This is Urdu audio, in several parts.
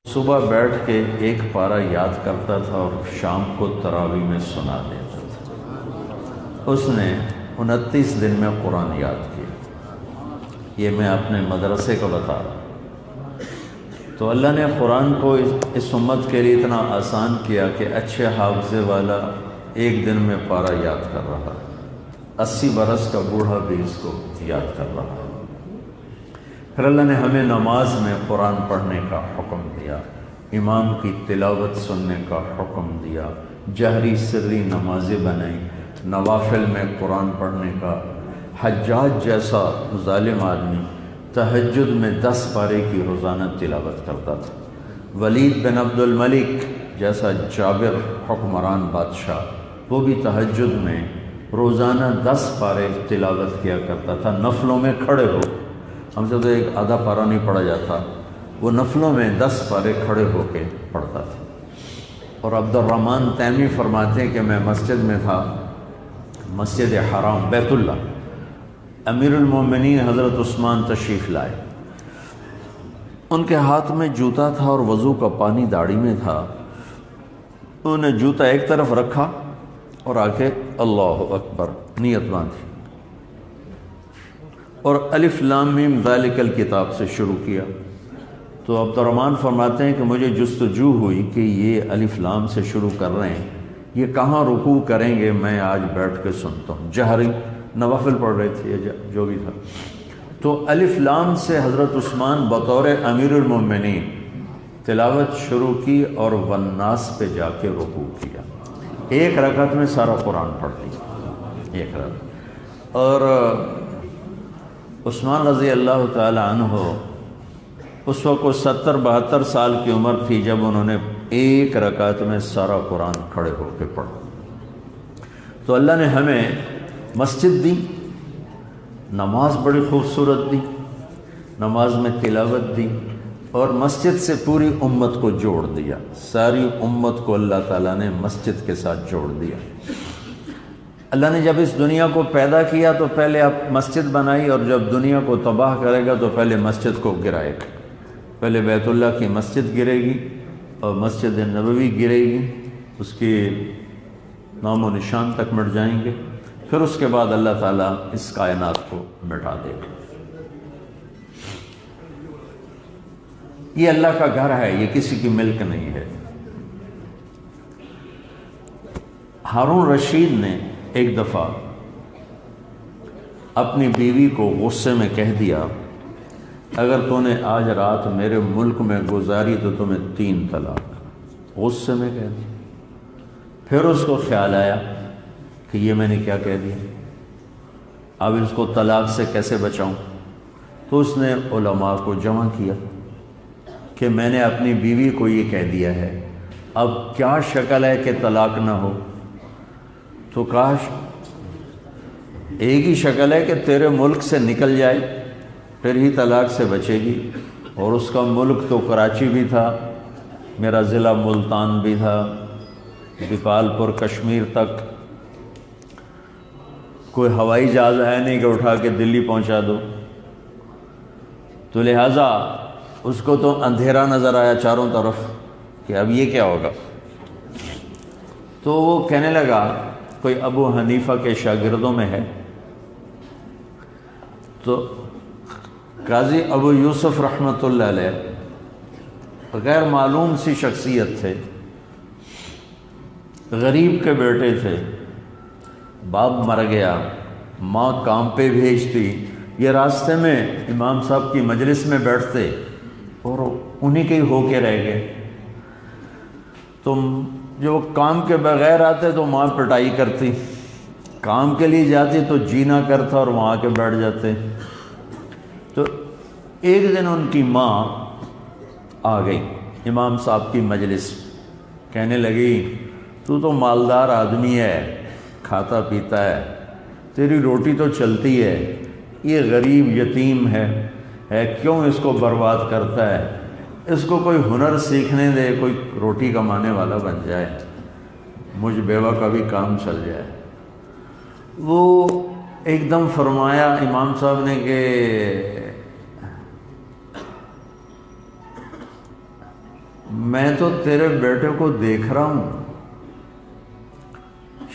صبح بیٹھ کے ایک پارہ یاد کرتا تھا اور شام کو تراویح میں سنا دیتا تھا۔ اس نے 29 دن میں قرآن یاد کیا۔ یہ میں اپنے مدرسے کا بتا رہا ہوں۔ تو اللہ نے قرآن کو اس امت کے لیے اتنا آسان کیا کہ اچھے حافظے والا ایک دن میں پارہ یاد کر رہا، 80 برس کا بوڑھا بھی اس کو یاد کر رہا۔ پھر اللہ نے ہمیں نماز میں قرآن پڑھنے کا حکم دیا، امام کی تلاوت سننے کا حکم دیا، جہری سری نمازیں بنائیں، نوافل میں قرآن پڑھنے کا۔ حجاج جیسا ظالم آدمی تہجد میں 10 پارے کی روزانہ تلاوت کرتا تھا۔ ولید بن عبد الملک جیسا جابر حکمران بادشاہ، وہ بھی تہجد میں روزانہ 10 پارے تلاوت کیا کرتا تھا، نفلوں میں کھڑے ہو۔ ہم سے تو ایک آدھا پارہ نہیں پڑھا جاتا، وہ نفلوں میں 10 پارے کھڑے ہو کے پڑھتا تھا۔ اور عبد الرحمن تیمی فرماتے ہیں کہ میں مسجد میں تھا، مسجد حرام بیت اللہ، امیر المومنین حضرت عثمان تشریف لائے، ان کے ہاتھ میں جوتا تھا اور وضو کا پانی داڑھی میں تھا۔ انہوں نے جوتا ایک طرف رکھا اور آ کے اللہ اکبر نیت باندھی اور الف لام میم ذالک الکتاب سے شروع کیا۔ تو عبد الرحمن فرماتے ہیں کہ مجھے جستجو ہوئی کہ یہ الف لام سے شروع کر رہے ہیں، یہ کہاں رکوع کریں گے؟ میں آج بیٹھ کے سنتا ہوں۔ جہری نوافل پڑھ رہے تھے جو بھی تھا، تو الف لام سے حضرت عثمان بطور امیر المومنین تلاوت شروع کی اور والناس پہ جا کے رکوع کیا۔ ایک رکعت میں سارا قرآن پڑھ لیا، ایک رکعت۔ اور عثمان رضی اللہ تعالی عنہ اس وقت کو 70-72 سال کی عمر تھی جب انہوں نے ایک رکعت میں سارا قرآن کھڑے ہو کے پڑھا۔ تو اللہ نے ہمیں مسجد دی، نماز بڑی خوبصورت دی، نماز میں تلاوت دی، اور مسجد سے پوری امت کو جوڑ دیا۔ ساری امت کو اللہ تعالیٰ نے مسجد کے ساتھ جوڑ دیا۔ اللہ نے جب اس دنیا کو پیدا کیا تو پہلے آپ مسجد بنائی، اور جب دنیا کو تباہ کرے گا تو پہلے مسجد کو گرائے گا۔ پہلے بیت اللہ کی مسجد گرے گی اور مسجد نبوی گرے گی، اس کے نام و نشان تک مٹ جائیں گے، پھر اس کے بعد اللہ تعالیٰ اس کائنات کو مٹا دے گا۔ یہ اللہ کا گھر ہے، یہ کسی کی ملک نہیں ہے۔ ہارون رشید نے ایک دفعہ اپنی بیوی کو غصے میں کہہ دیا، اگر تو نے آج رات میرے ملک میں گزاری تو تمہیں 3 طلاق۔ غصے میں کہہ دیا۔ پھر اس کو خیال آیا کہ یہ میں نے کیا کہہ دیا، اب اس کو طلاق سے کیسے بچاؤں؟ تو اس نے علماء کو جمع کیا کہ میں نے اپنی بیوی کو یہ کہہ دیا ہے، اب کیا شکل ہے کہ طلاق نہ ہو؟ تو کاش ایک ہی شکل ہے کہ تیرے ملک سے نکل جائے، پھر ہی طلاق سے بچے گی۔ اور اس کا ملک تو کراچی بھی تھا، میرا ضلع ملتان بھی تھا، بپال پور کشمیر تک کوئی ہوائی جہاز ہے نہیں کہ اٹھا کے دلی پہنچا دو۔ تو لہٰذا اس کو تو اندھیرا نظر آیا چاروں طرف کہ اب یہ کیا ہوگا۔ تو وہ کہنے لگا، کوئی ابو حنیفہ کے شاگردوں میں ہے، تو قاضی ابو یوسف رحمۃ اللہ علیہ غیر معلوم سی شخصیت تھے، غریب کے بیٹے تھے، باپ مر گیا، ماں کام پہ بھیجتی، یہ راستے میں امام صاحب کی مجلس میں بیٹھتے اور انہی کے ہو کے رہ گئے۔ تم جو کام کے بغیر آتے تو ماں پٹائی کرتی، کام کے لیے جاتی تو جی نہ کرتا اور وہاں کے بیٹھ جاتے۔ تو ایک دن ان کی ماں آ گئی امام صاحب کی مجلس، کہنے لگی، تو مالدار آدمی ہے، کھاتا پیتا ہے، تیری روٹی تو چلتی ہے، یہ غریب یتیم ہے کیوں اس کو برباد کرتا ہے؟ اس کو کوئی ہنر سیکھنے دے، کوئی روٹی کمانے والا بن جائے، مجھ بیوہ کا بھی کام چل جائے۔ وہ ایک دم فرمایا امام صاحب نے کہ میں تو تیرے بیٹے کو دیکھ رہا ہوں،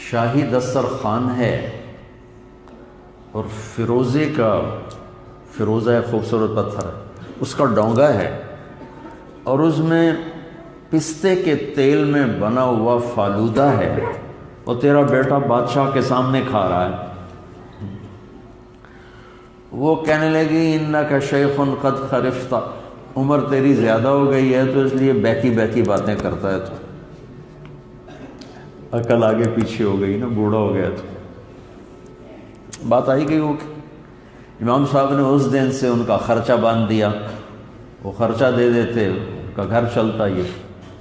شاہی دسترخوان ہے اور فیروزہ خوبصورت پتھر ہے، اس کا ڈونگا ہے، اور اس میں پستے کے تیل میں بنا ہوا فالودہ ہے، اور تیرا بیٹا بادشاہ کے سامنے کھا رہا ہے۔ وہ کہنے لگی انک شیخ قد خرفت، عمر تیری زیادہ ہو گئی ہے تو اس لیے بہکی بہکی باتیں کرتا ہے، تو عقل آگے پیچھے ہو گئی نا، بوڑھا ہو گیا تو بات آئی گئی وہ۔ امام صاحب نے اس دن سے ان کا خرچہ باندھ دیا، وہ خرچہ دے دیتے، ان کا گھر چلتا، یہ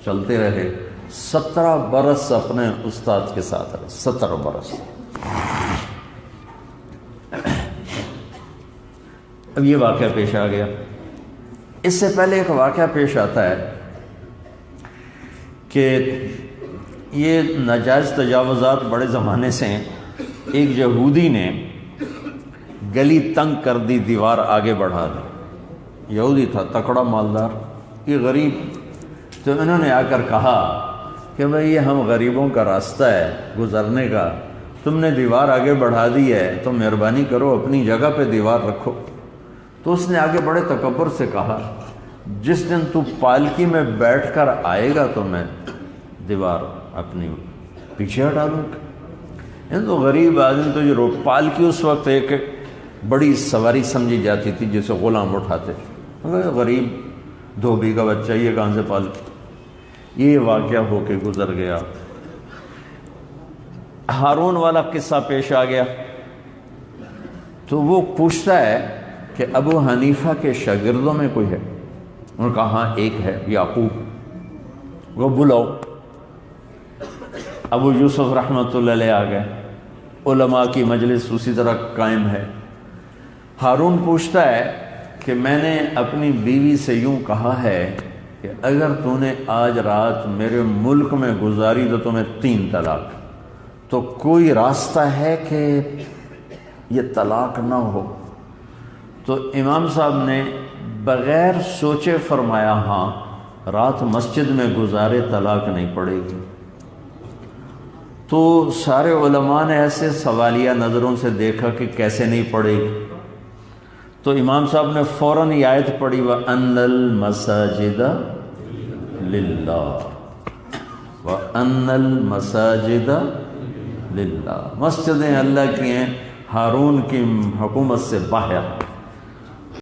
چلتے رہے 17 برس اپنے استاد کے ساتھ رہے، 17 برس۔ اب یہ واقعہ پیش آ گیا۔ اس سے پہلے ایک واقعہ پیش آتا ہے کہ یہ ناجائز تجاوزات بڑے زمانے سے ہیں۔ ایک یہودی نے گلی تنگ کر دی، دیوار آگے بڑھا دی، یہودی تھا، تکڑا مالدار، یہ غریب، تو انہوں نے آ کر کہا کہ بھئی یہ ہم غریبوں کا راستہ ہے گزرنے کا، تم نے دیوار آگے بڑھا دی ہے تو مہربانی کرو اپنی جگہ پہ دیوار رکھو۔ تو اس نے آگے بڑے تکبر سے کہا جس دن تو پالکی میں بیٹھ کر آئے گا تو میں دیوار اپنی پیچھے ہٹا دوں گا۔ تو غریب آدمی تو جو پالکی اس وقت ایک بڑی سواری سمجھی جاتی تھی جسے غلام اٹھاتے تھے، غریب دھوبی کا بچہ یہ کہاں سے پالکی۔ یہ واقعہ ہو کے گزر گیا۔ ہارون والا قصہ پیش آ گیا، تو وہ پوچھتا ہے کہ ابو حنیفہ کے شاگردوں میں کوئی ہے؟ انہوں نے کہا ہاں ایک ہے، یعقوب، وہ بلاؤ۔ ابو یوسف رحمۃ اللہ علیہ آ گئے، علماء کی مجلس اسی طرح قائم ہے۔ ہارون پوچھتا ہے کہ میں نے اپنی بیوی سے یوں کہا ہے کہ اگر تو نے آج رات میرے ملک میں گزاری تو تمہیں 3 طلاق، تو کوئی راستہ ہے کہ یہ طلاق نہ ہو؟ تو امام صاحب نے بغیر سوچے فرمایا ہاں، رات مسجد میں گزارے طلاق نہیں پڑے گی۔ تو سارے علماء نے ایسے سوالیہ نظروں سے دیکھا کہ کیسے نہیں پڑے گی، تو امام صاحب نے فوراً یہ آیت پڑھی وَأَنَّ الْمَسَاجِدَ لِلَّهِ وَأَنَّ الْمَسَاجِدَ لِلَّهِ، مسجدیں اللہ کی ہیں، ہارون کی حکومت سے باہر۔